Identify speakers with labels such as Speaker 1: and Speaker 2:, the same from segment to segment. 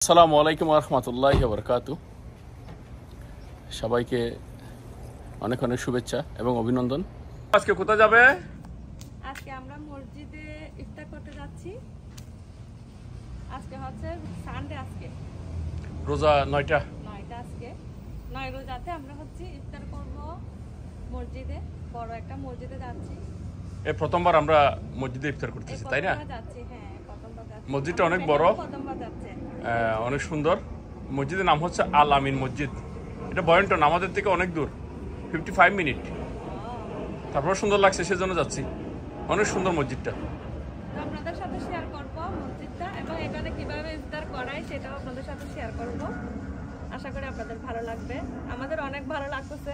Speaker 1: আসসালামু আলাইকুম ওয়া রাহমাতুল্লাহি ওয়া বারাকাতুহু। সবাইকে অনেক অনেক শুভেচ্ছা এবং অভিনন্দন। আজকে কোথায় যাবে?
Speaker 2: আজকে আমরা মসজিদে ইফতার করতে যাচ্ছি। আজকে হচ্ছে সানডে, আজকে
Speaker 1: রোজা 9টা
Speaker 2: আজকে 9 রোজাতে আমরা হচ্ছে ইফতার করব মসজিদে, বড় একটা মসজিদে যাচ্ছি।
Speaker 1: এই প্রথমবার আমরা মসজিদে ইফতার করতেছি, তাই না?
Speaker 2: যাচ্ছি, হ্যাঁ প্রথমবার যাচ্ছি।
Speaker 1: মসজিদটা অনেক বড়,
Speaker 2: প্রথমবার যাচ্ছে,
Speaker 1: অনেক সুন্দর। মসজিদের নাম হচ্ছে আল আমিন মসজিদ। এটা বয়ন্টন, আমাদের থেকে অনেক দূর, 55 মিনিট। তারপর সুন্দর লাগছে, সেজন্য যাচ্ছি। অনেক সুন্দর মসজিদটা।
Speaker 2: তো আপনাদের সাথে শেয়ার করব মসজিদটা এবং এখানে কিভাবে ইফতার করাই সেটাও আপনাদের সাথে শেয়ার করব। আশা করি আপনাদের ভালো লাগবে, আমাদের অনেক ভালো লাগতেছে।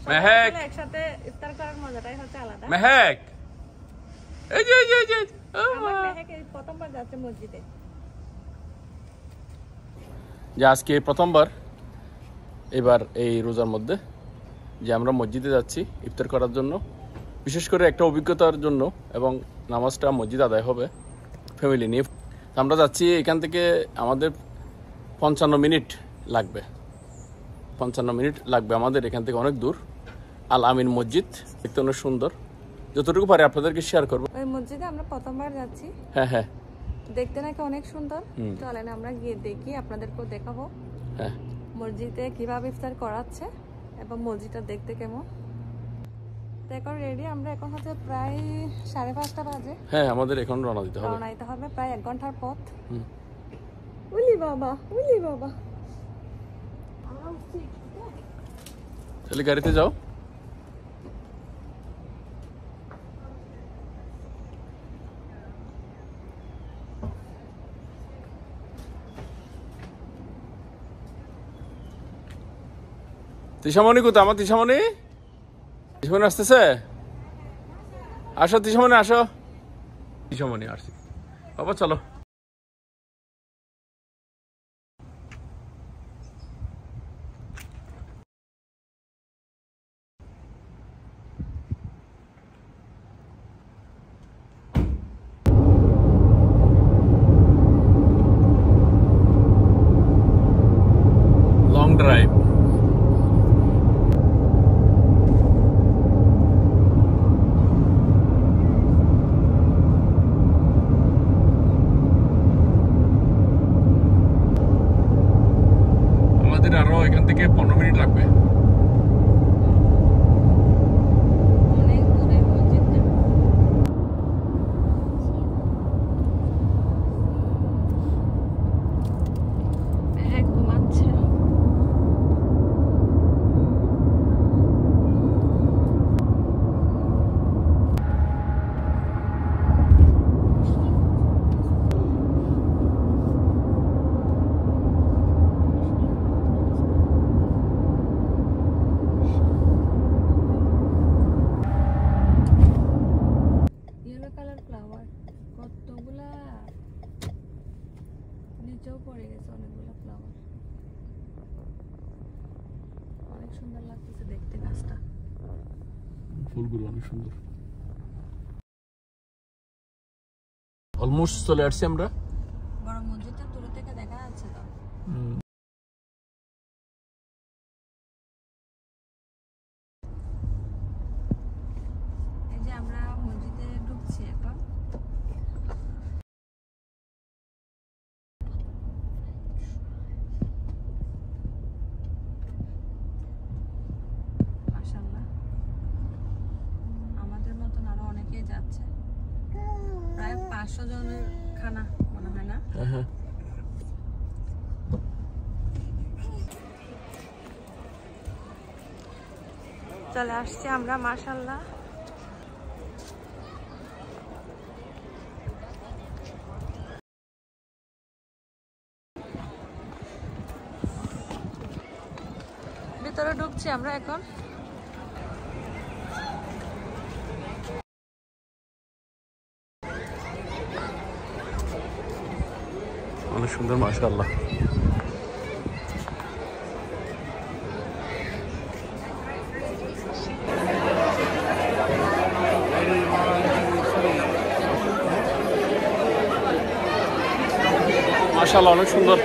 Speaker 1: মেহেক,
Speaker 2: একসাথে ইফতার করার মজাটাই হচ্ছে আলাদা।
Speaker 1: মেহেক, এই যে
Speaker 2: আমার মেহেক এই প্রথমবার যাচ্ছে মসজিদে।
Speaker 1: যে আজকে প্রথমবার এবার এই রোজার মধ্যে যে আমরা মসজিদে যাচ্ছি ইফতার করার জন্য, বিশেষ করে একটা অভিজ্ঞতার জন্য, এবং নামাজটা মসজিদ আদায় হবে ফ্যামিলি নিয়ে। আমরা যাচ্ছি এখান থেকে, আমাদের 55 মিনিট লাগবে। 55 মিনিট লাগবে আমাদের এখান থেকে, অনেক দূর। আল আমিন মসজিদ দেখতে অনেক সুন্দর, যতটুকু পারে আপনাদেরকে শেয়ার করবো।
Speaker 2: ওই মসজিদে আমরা প্রথমবার যাচ্ছি।
Speaker 1: হ্যাঁ,
Speaker 2: দেখতে নাকি অনেক সুন্দর। চলেন আমরা গিয়ে দেখি, আপনাদেরকেও দেখাবো
Speaker 1: হ্যাঁ
Speaker 2: মসজিদে কিভাবে ইফতার করাচ্ছে এবং মসজিদটা দেখতে কেমন। তো এখন রেডি আমরা, এখন হচ্ছে প্রায় 5:30 বাজে।
Speaker 1: হ্যাঁ, আমাদের এখন রওনা দিতে হবে।
Speaker 2: রওনা দিতে হবে, প্রায় 1 ঘন্টার পথ। উলি বাবা, উলি বাবা,
Speaker 1: তাহলে গাড়িতে যাও। তিশামণি কোথায়? আমার তিশামণি আসতেছে। আসো তিশামণি, আসো। তিশামণি আসছি বাবা, চলো। Long drive. আরো এখান থেকে 15 মিনিট লাগবে।
Speaker 2: অনেক দূরে মসজিদটা। হ্যাঁ, ঘুমাচ্ছে। কতগুলা নিচেও পড়ে গেছে, অনেকগুলো ফ্লাওয়ার। অনেক সুন্দর লাগতেছে দেখতে গাছটা,
Speaker 1: ফুলগুলো অনেক সুন্দর। অলমোস্ট চলে আসছি আমরা।
Speaker 2: বড় মসজিদটা দূর থেকে দেখা যাচ্ছে তো। এই যে আমরা মসজিদে ঢুকছি এখন। মাশাআল্লাহ, আমাদের মতন আরো অনেকেই যাচ্ছে। প্রায় 500 জনের খানা মনে হয় না?
Speaker 1: হ্যাঁ,
Speaker 2: চলে আসছি আমরা, মাশাআল্লাহ। ভিতরে ঢুকছি আমরা এখন।
Speaker 1: অনেক সুন্দর, মাশাআল্লাহ। মাশাআল্লাহ অনেক সুন্দর।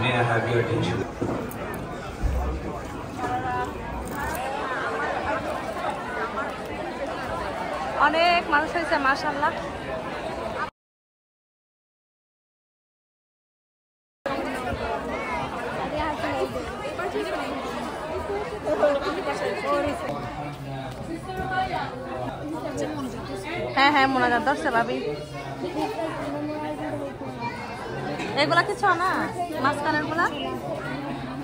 Speaker 3: May I have your attention?
Speaker 2: অনেক মানুষ হয়েছে মাশাআল্লাহ। হ্যাঁ হ্যাঁ মোনাজাত ধরছে ভাবি। এগুলা কিছু না মাঝখানের গুলা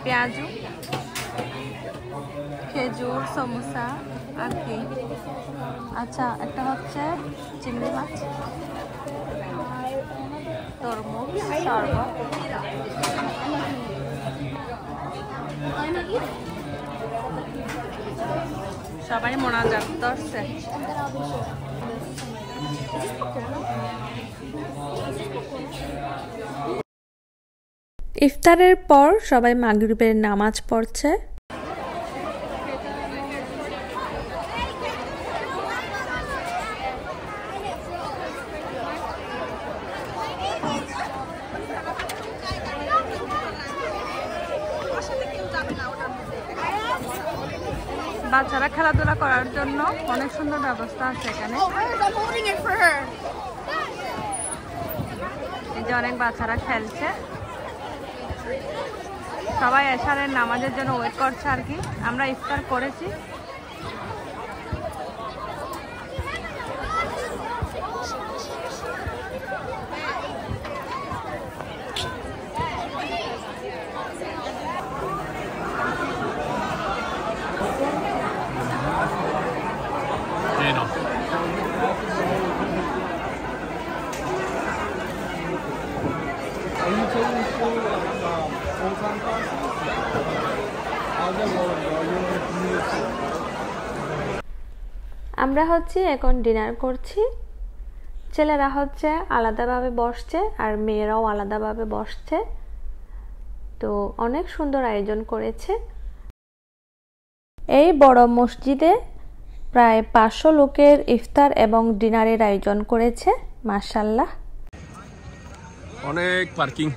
Speaker 2: পেঁয়াজু খেজুর সমোসা আর কি। আচ্ছা একটা হচ্ছে চিংড়ি মাছ, তরমুজ, শরবত। সবাই মোনাজাত ধরছে।
Speaker 4: ইফতারের পর সবাই মাগরিবের নামাজ পড়ছে।
Speaker 2: বাচ্চারা খেলাধুলা করার জন্য অনেক সুন্দর ব্যবস্থা আছে এখানে। এই যে অনেক বাচ্চারা খেলছে, সবাই এশারের নামাজের জন্য ওয়েট করছে আর কি। আমরা ইফতার করেছি।
Speaker 4: আমরা এখন ডিনার করছি। ছেলেরা আলাদাভাবে বসছে আর মেয়েরাও আলাদাভাবে বসছে। তো অনেক সুন্দর আয়োজন করেছে। এই বড় মসজিদে প্রায় 500 লোকের ইফতার এবং ডিনারের আয়োজন করেছে। মাশাআল্লাহ
Speaker 1: অনেক পার্কিং।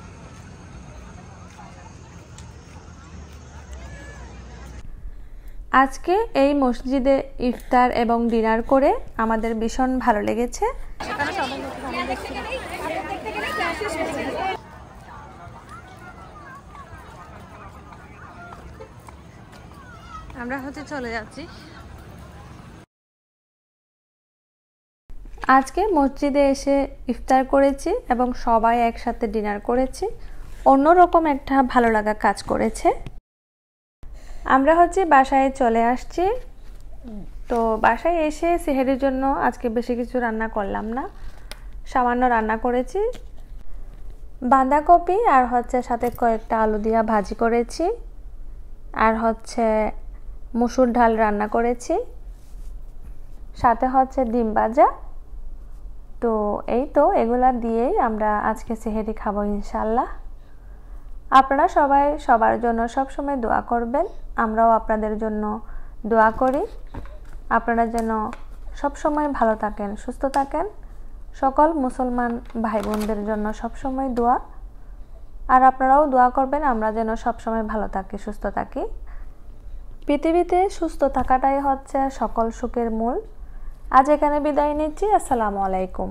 Speaker 4: আজকে এই মসজিদে ইফতার এবং ডিনার করে আমাদের ভীষণ ভালো লেগেছে।
Speaker 2: আমরা চলে যাচ্ছি।
Speaker 4: আজকে মসজিদে এসে ইফতার করেছি এবং সবাই একসাথে ডিনার করেছি। অন্যরকম একটা ভালো লাগা কাজ করেছে। আমরা বাসায় চলে আসছি। তো বাসায় এসে সেহরির জন্য আজকে বেশি কিছু রান্না করলাম না, সামান্য রান্না করেছি। বাঁধাকপি আর সাথে কয়েকটা আলু দিয়া ভাজি করেছি, আর মসুর ডাল রান্না করেছি, সাথে ডিম ভাজা। তো এই তো এগুলা দিয়েই আমরা আজকে সেহরি খাবো ইনশাআল্লাহ। আপনারা সবাই সবার জন্য সব সময় দোয়া করবেন। আমরাও আপনাদের জন্য দোয়া করি। আপনারা যেন সব সময় ভালো থাকেন, সুস্থ থাকেন। সকল মুসলমান ভাই বোনদের জন্য সব সময় দোয়া। আর আপনারাও দোয়া করবেন আমরা যেন সব সময় ভালো থাকি, সুস্থ থাকি। পৃথিবীতে সুস্থ থাকাটাই সকল সুখের মূল। আজ এখানে বিদায় নিচ্ছি। আসসালামু আলাইকুম।